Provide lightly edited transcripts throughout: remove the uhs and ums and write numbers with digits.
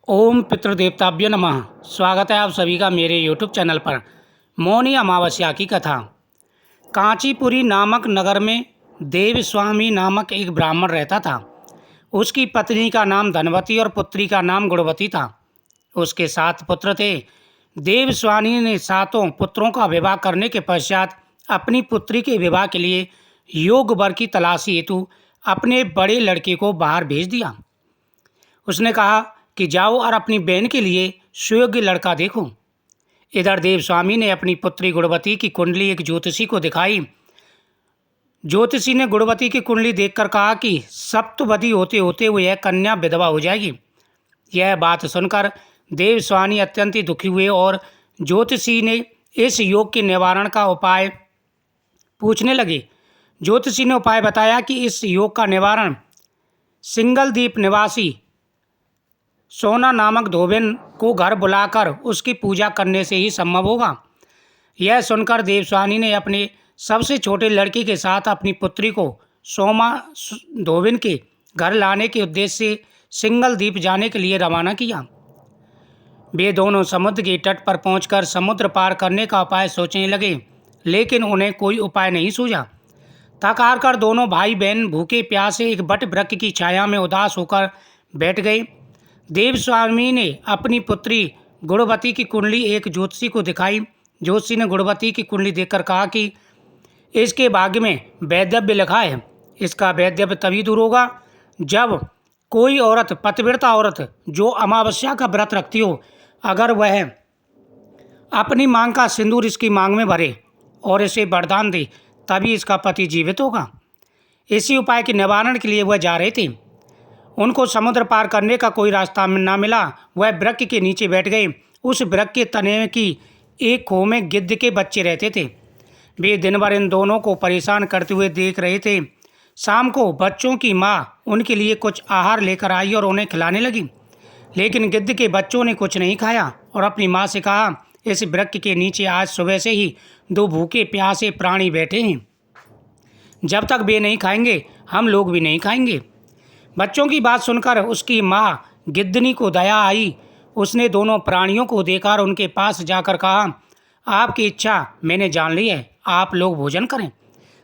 ओम पितृदेवताभ्यो नमः। स्वागत है आप सभी का मेरे यूट्यूब चैनल पर। मौनी अमावस्या की कथा। कांचीपुरी नामक नगर में देवस्वामी नामक एक ब्राह्मण रहता था। उसकी पत्नी का नाम धनवती और पुत्री का नाम गुणवती था। उसके 7 पुत्र थे। देवस्वामी ने 7 पुत्रों का विवाह करने के पश्चात अपनी पुत्री के विवाह के लिए योग्य वर की तलाशी हेतु अपने बड़े लड़के को बाहर भेज दिया। उसने कहा कि जाओ और अपनी बहन के लिए सुयोग्य लड़का देखो। इधर देवस्वामी ने अपनी पुत्री गुणवती की कुंडली एक ज्योतिषी को दिखाई। ज्योतिषी ने गुणवती की कुंडली देखकर कहा कि सप्तवती होते होते वो यह कन्या विधवा हो जाएगी। यह बात सुनकर देवस्वामी अत्यंत ही दुखी हुए और ज्योतिषी ने इस योग के निवारण का उपाय पूछने लगे। ज्योतिषी ने उपाय बताया कि इस योग का निवारण सिंगल द्वीप निवासी सोना नामक धोबिन को घर बुलाकर उसकी पूजा करने से ही संभव होगा। यह सुनकर देवस्वामी ने अपने सबसे छोटे लड़की के साथ अपनी पुत्री को सोमा धोबिन के घर लाने के उद्देश्य से सिंगल द्वीप जाने के लिए रवाना किया। वे दोनों समुद्र के तट पर पहुंचकर समुद्र पार करने का उपाय सोचने लगे, लेकिन उन्हें कोई उपाय नहीं सूझा। थक हार कर दोनों भाई बहन भूखे प्यासे एक बट वृक्ष की छाया में उदास होकर बैठ गए। देवस्वामी ने अपनी पुत्री गुणवती की कुंडली एक ज्योतिषी को दिखाई। ज्योतिषी ने गुणवती की कुंडली देखकर कहा कि इसके भाग्य में वैधव्य लिखा है। इसका वैधव्य तभी दूर होगा जब कोई औरत, पतिव्रता औरत जो अमावस्या का व्रत रखती हो, अगर वह अपनी मांग का सिंदूर इसकी मांग में भरे और इसे वरदान दे, तभी इसका पति जीवित होगा। इसी उपाय के निवारण के लिए वह जा रहे थे। उनको समुद्र पार करने का कोई रास्ता ना मिला। वह वृक्ष के नीचे बैठ गए। उस वृक्ष के तने की एक खो में गिद्ध के बच्चे रहते थे। वे दिन भर इन दोनों को परेशान करते हुए देख रहे थे। शाम को बच्चों की माँ उनके लिए कुछ आहार लेकर आई और उन्हें खिलाने लगी, लेकिन गिद्ध के बच्चों ने कुछ नहीं खाया और अपनी माँ से कहा, इस वृक्ष के नीचे आज सुबह से ही 2 भूखे प्यासे प्राणी बैठे हैं। जब तक वे नहीं खाएंगे हम लोग भी नहीं खाएंगे। बच्चों की बात सुनकर उसकी माँ गिद्धनी को दया आई। उसने दोनों प्राणियों को देखकर उनके पास जाकर कहा, आपकी इच्छा मैंने जान ली है, आप लोग भोजन करें।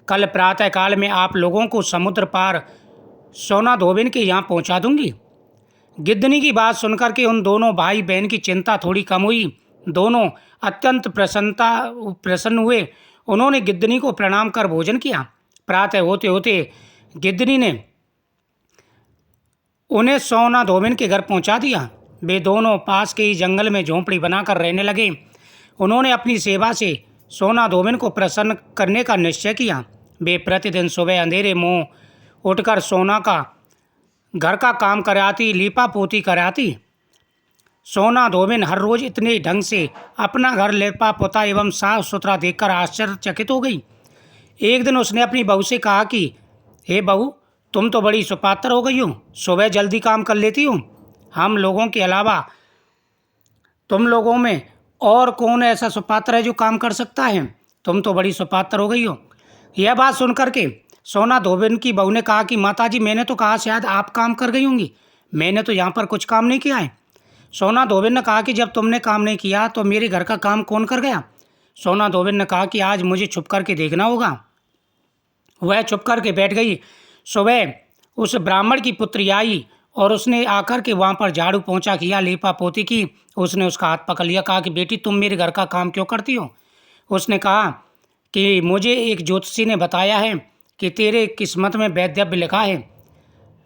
कल प्रातःकाल में आप लोगों को समुद्र पार सोना धोबिन के यहाँ पहुँचा दूंगी। गिद्धनी की बात सुनकर के उन दोनों भाई बहन की चिंता थोड़ी कम हुई। दोनों अत्यंत प्रसन्न हुए। उन्होंने गिद्धनी को प्रणाम कर भोजन किया। प्रातः होते होते गिद्धनी ने उन्हें सोना धोबिन के घर पहुंचा दिया। वे दोनों पास के ही जंगल में झोंपड़ी बनाकर रहने लगे। उन्होंने अपनी सेवा से सोना धोबिन को प्रसन्न करने का निश्चय किया। वे प्रतिदिन सुबह अंधेरे मुँह उठकर सोना का घर का काम कराती, लीपा पोती कराती। सोना धोबिन हर रोज इतने ढंग से अपना घर लेपा पोता एवं साफ सुथरा देखकर आश्चर्यचकित हो गई। एक दिन उसने अपनी बहू से कहा कि हे बहू, तुम तो बड़ी सुपात्र हो गई हो, सुबह जल्दी काम कर लेती हो। हम लोगों के अलावा तुम लोगों में और कौन ऐसा सुपात्र है जो काम कर सकता है? तुम तो बड़ी सुपात्र हो गई हो। यह बात सुनकर के सोना धोबिन की बहू ने कहा कि माताजी, मैंने तो कहा शायद आप काम कर गई होंगी, मैंने तो यहाँ पर कुछ काम नहीं किया है। सोना धोबिन ने कहा कि जब तुमने काम नहीं किया तो मेरे घर का काम कौन कर गया? सोना धोबिन ने कहा कि आज मुझे छुप करके देखना होगा। वह छुप करके बैठ गई। सुबह उस ब्राह्मण की पुत्री आई और उसने आकर के वहाँ पर झाड़ू पोंछा किया, लीपा पोती की। उसने उसका हाथ पकड़ लिया, कहा कि बेटी, तुम मेरे घर का काम क्यों करती हो? उसने कहा कि मुझे एक ज्योतिषी ने बताया है कि तेरे किस्मत में वैधव्य लिखा है,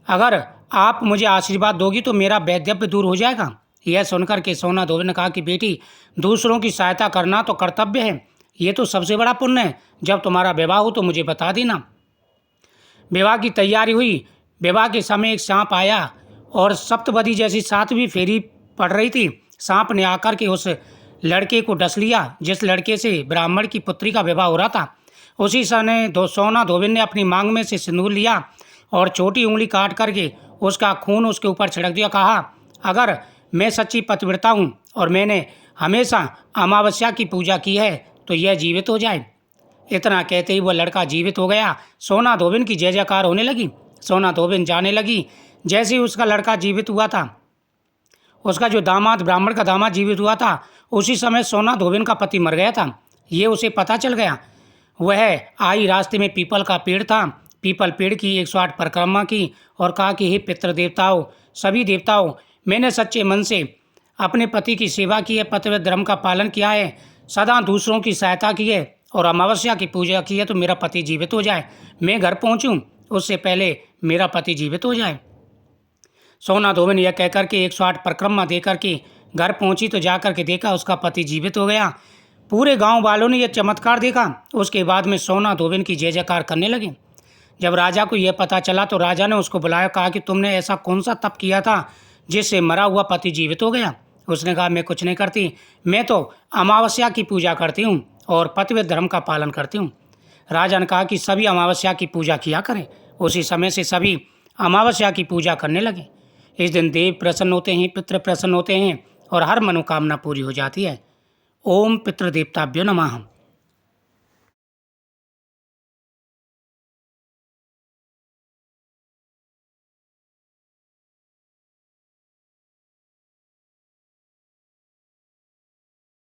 अगर आप मुझे आशीर्वाद दोगी तो मेरा वैधव्य दूर हो जाएगा। यह सुनकर के सोना धोबिन ने कहा कि बेटी, दूसरों की सहायता करना तो कर्तव्य है, ये तो सबसे बड़ा पुण्य है। जब तुम्हारा विवाह हो तो मुझे बता देना। विवाह की तैयारी हुई। विवाह के समय एक सांप आया और सप्तपदी जैसी 7वीं फेरी पड़ रही थी। सांप ने आकर के उस लड़के को डस लिया जिस लड़के से ब्राह्मण की पुत्री का विवाह हो रहा था। उसी समय सोना धोबिन ने अपनी मांग में से सिंदूर लिया और छोटी उंगली काट करके उसका खून उसके ऊपर छिड़क दिया। कहा, अगर मैं सच्ची पतिव्रता हूँ और मैंने हमेशा अमावस्या की पूजा की है तो यह जीवित हो जाए। इतना कहते ही वह लड़का जीवित हो गया। सोना धोबिन की जय जयकार होने लगी। सोना धोबिन जाने लगी। जैसे ही उसका लड़का जीवित हुआ था, उसका जो दामाद, ब्राह्मण का दामाद जीवित हुआ था, उसी समय सोना धोबिन का पति मर गया था। ये उसे पता चल गया। वह आई, रास्ते में पीपल का पेड़ था। पीपल पेड़ की 108 परिक्रमा की और कहा कि हे पितृ देवताओं, सभी देवताओं, मैंने सच्चे मन से अपने पति की सेवा की है, पतिव्रत धर्म का पालन किया है, सदा दूसरों की सहायता की है और अमावस्या की पूजा की है, तो मेरा पति जीवित हो जाए। मैं घर पहुंचूं उससे पहले मेरा पति जीवित हो जाए। सोना धोबिन यह कहकर के 108 परिक्रमा देकर के घर पहुंची तो जाकर के देखा उसका पति जीवित हो गया। पूरे गांव वालों ने यह चमत्कार देखा। उसके बाद में सोना धोबिन की जय जयकार करने लगे। जब राजा को यह पता चला तो राजा ने उसको बुलाया, कहा कि तुमने ऐसा कौन सा तप किया था जिससे मरा हुआ पति जीवित हो गया। उसने कहा, मैं कुछ नहीं करती, मैं तो अमावस्या की पूजा करती हूँ और पतिव्रत धर्म का पालन करती हूँ। राजा ने कहा कि सभी अमावस्या की पूजा किया करें। उसी समय से सभी अमावस्या की पूजा करने लगे। इस दिन देव प्रसन्न होते हैं, पितृ प्रसन्न होते हैं और हर मनोकामना पूरी हो जाती है। ओम पितृदेवताभ्यो नमः।